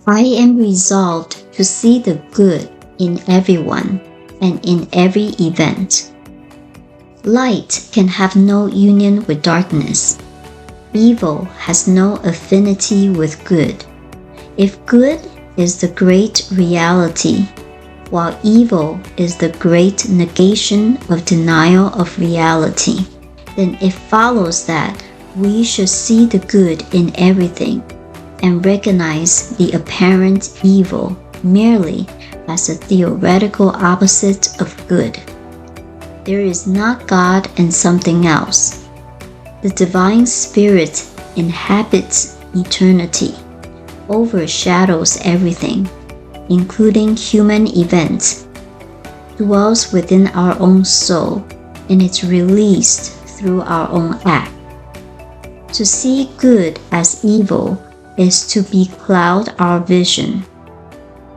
I am resolved to see the good in everyone and in every event. Light can have no union with darkness. Evil has no affinity with good. If good is the great reality, while evil is the great negation of denial of reality, then it follows that we should see the good in everything and recognize the apparent evil merely as a theoretical opposite of good. There is not God and something else. The divine spirit inhabits eternity, overshadows everything, including human events, dwells within our own soul, and is released through our own act. To see good as evil is to becloud our vision,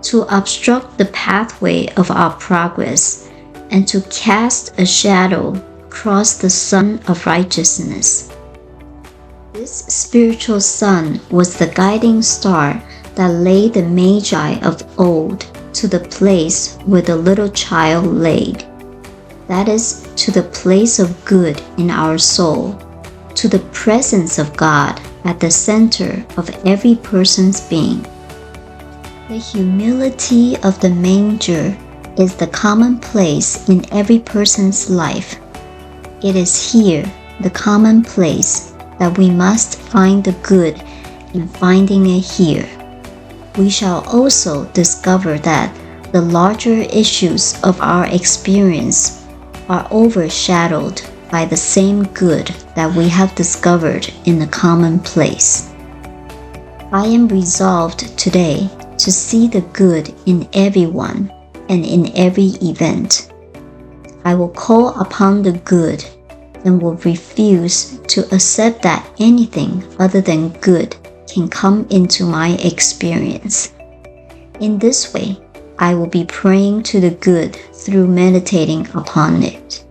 to obstruct the pathway of our progress, and to cast a shadow across the sun of righteousness. This spiritual sun was the guiding star that led the Magi of old to the place where the little child laid. That is, to the place of good in our soul, to the presence of God at the center of every person's being. The humility of the manger is the commonplace in every person's life. It is here, the commonplace, that we must find the good in finding it here. We shall also discover that the larger issues of our experience are overshadowed by the same good that we have discovered in the commonplace. I am resolved today to see the good in everyone and in every event. I will call upon the good and will refuse to accept that anything other than good can come into my experience. In this way, I will be praying to the good through meditating upon it.